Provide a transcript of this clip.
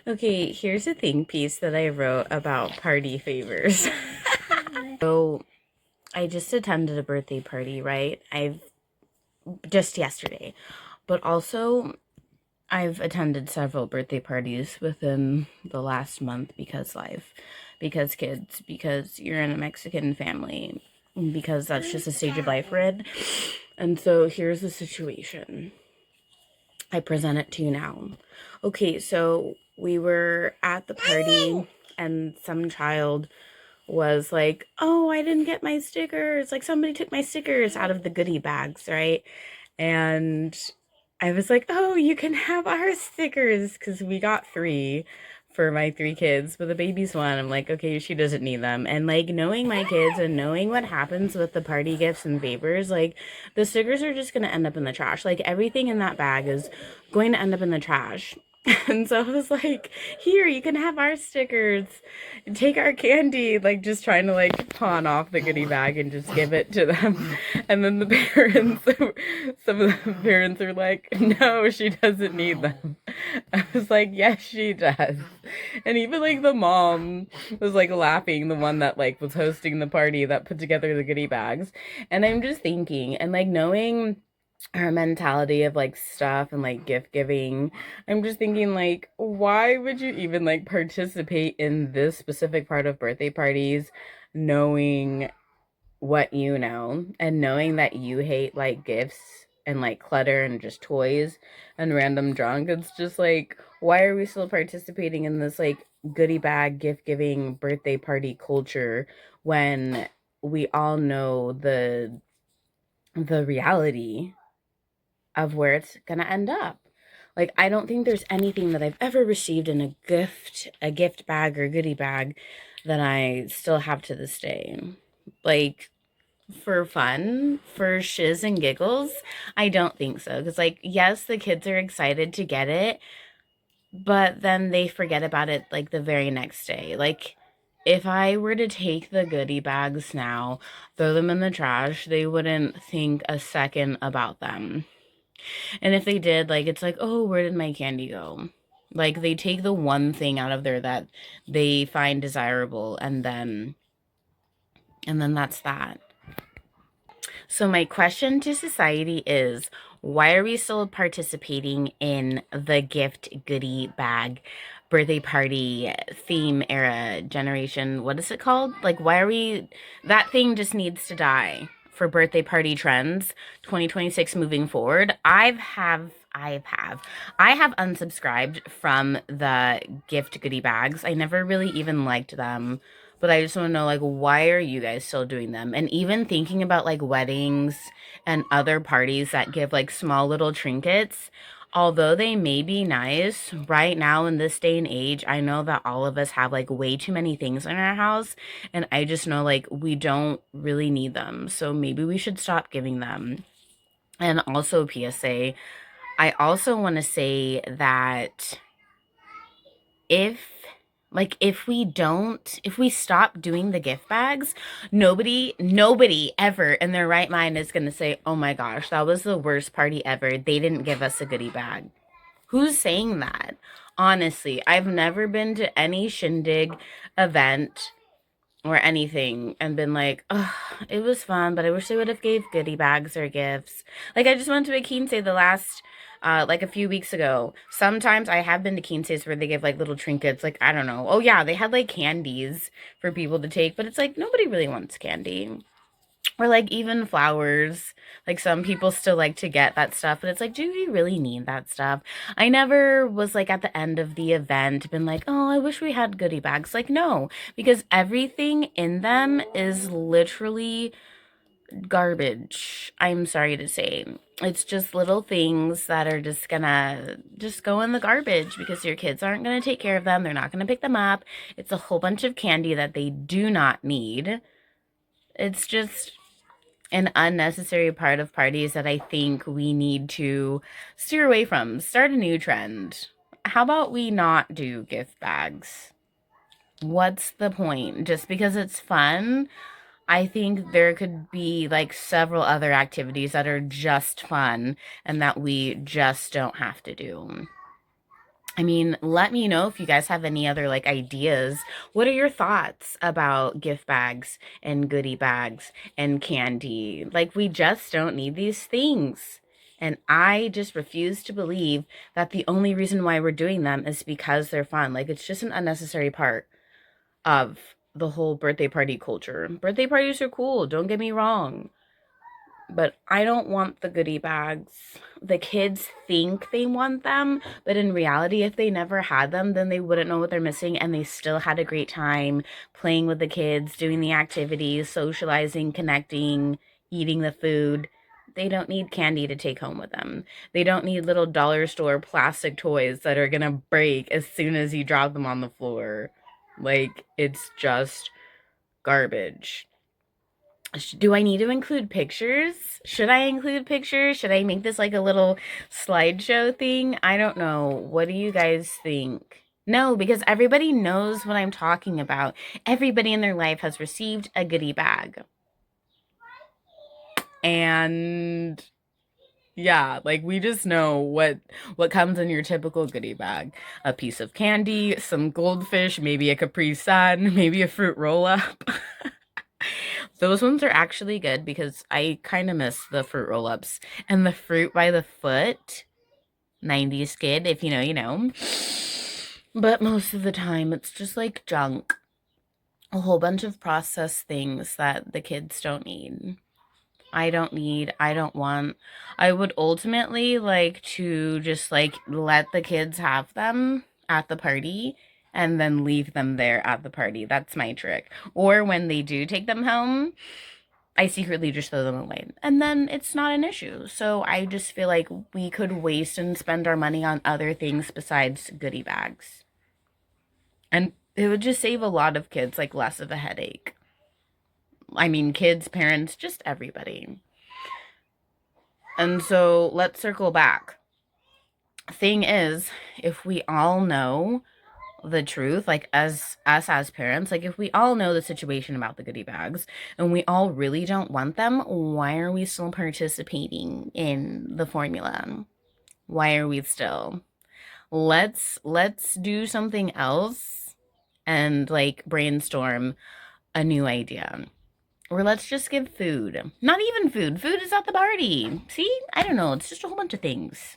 Okay, here's a think piece that I wrote about party favors. So I just attended a birthday party, right? I've just yesterday, but also I've attended several birthday parties within the last month because life, because kids, because you're in a Mexican family, because that's just a stage of life we're in. And so here's the situation. I present it to you now. Okay, so we were at the party and some child was like, "Oh, I didn't get my stickers. Like somebody took my stickers out of the goodie bags, right?" And I was like, "Oh, you can have our stickers because we got three for my three kids, but the baby's one." I'm like, "Okay, she doesn't need them." And like knowing my kids and knowing what happens with the party gifts and favors, like the stickers are just going to end up in the trash. Like everything in that bag is going to end up in the trash. And so I was like, "Here, you can have our stickers. Take our candy," like just trying to like pawn off the goodie bag and just give it to them. And then the parents, some of the parents are like, "No, she doesn't need them." I was like, "Yes, she does." And even like the mom was like laughing, the one that like was hosting the party that put together the goodie bags. And I'm just thinking, and like knowing her mentality of like stuff and like gift giving, I'm just thinking like, why would you even like participate in this specific part of birthday parties, knowing what you know and knowing that you hate like gifts and like clutter and just toys and random junk? It's just like, why are we still participating in this like goodie bag gift giving birthday party culture when we all know the reality of where it's gonna end up? Like, I don't think there's anything that I've ever received in a gift bag or goodie bag that I still have to this day. Like, for fun, for shiz and giggles, I don't think so. Because, like, yes, the kids are excited to get it, but then they forget about it like the very next day. Like, if I were to take the goodie bags now, throw them in the trash, they wouldn't think a second about them. And if they did, like, it's like, "Oh, where did my candy go?" Like, they take the one thing out of there that they find desirable, and then that's that. So my question to society is, why are we still participating in the gift goodie bag birthday party theme era generation? What is it called? Like, why are we, that thing just needs to die for birthday party trends 2026 moving forward. I have unsubscribed from the gift goodie bags. I never really even liked them, but I just want to know, like, why are you guys still doing them? And even thinking about like weddings and other parties that give like small little trinkets, although they may be nice right now in this day and age, I know that all of us have like way too many things in our house. And I just know like we don't really need them. So maybe we should stop giving them. And also, PSA, I also want to say that if if we stop doing the gift bags, nobody ever in their right mind is going to say, "Oh my gosh, that was the worst party ever. They didn't give us a goodie bag." Who's saying that? Honestly, I've never been to any shindig event or anything and been like, "Oh, it was fun, but I wish they would have gave goodie bags or gifts." Like I just went to a quince the last like a few weeks ago. Sometimes I have been to quinces where they give like little trinkets, like I don't know. Oh yeah, they had like candies for people to take, but it's like nobody really wants candy. Or like even flowers. Like some people still like to get that stuff, but it's like, do we really need that stuff? I never was like at the end of the event been like, "Oh, I wish we had goodie bags." Like, no, because everything in them is literally garbage. I'm sorry to say. It's just little things that are just gonna just go in the garbage because your kids aren't gonna take care of them. They're not gonna pick them up. It's a whole bunch of candy that they do not need. It's just an unnecessary part of parties that I think we need to steer away from. Start a new trend. How about we not do gift bags? What's the point? Just because it's fun? I think there could be like several other activities that are just fun and that we just don't have to do. I mean, let me know if you guys have any other like ideas. What are your thoughts about gift bags and goodie bags and candy? Like, we just don't need these things. And I just refuse to believe that the only reason why we're doing them is because they're fun. Like, it's just an unnecessary part of the whole birthday party culture. Birthday parties are cool, don't get me wrong, but I don't want the goodie bags. The kids think they want them, but in reality, if they never had them, then they wouldn't know what they're missing, and they still had a great time playing with the kids, doing the activities, socializing, connecting, eating the food. They don't need candy to take home with them. They don't need little dollar store plastic toys that are gonna break as soon as you drop them on the floor. Like, it's just garbage. Do I need to include pictures? Should I include pictures? Should I make this like a little slideshow thing? I don't know. What do you guys think? No, because everybody knows what I'm talking about. Everybody in their life has received a goodie bag. And yeah, like we just know what comes in your typical goodie bag. A piece of candy, some goldfish, maybe a Capri Sun, maybe a fruit roll up. Those ones are actually good because I kind of miss the fruit roll-ups and the fruit by the foot. 90s kid, if you know, you know. But most of the time, it's just like junk. A whole bunch of processed things that the kids don't need. I don't need, I don't want. I would ultimately like to just like let the kids have them at the party and then leave them there at the party. That's my trick. Or when they do take them home, I secretly just throw them away. And then it's not an issue. So I just feel like we could waste and spend our money on other things besides goodie bags. And it would just save a lot of kids like less of a headache. I mean, kids, parents, just everybody. And so let's circle back. Thing is, if we all know the truth, like as us as parents, like if we all know the situation about the goodie bags and we all really don't want them, why are we still participating in the formula? Why are we still? Let's do something else and like brainstorm a new idea. Or let's just give food. Not even food. Food is at the party. See? I don't know. It's just a whole bunch of things.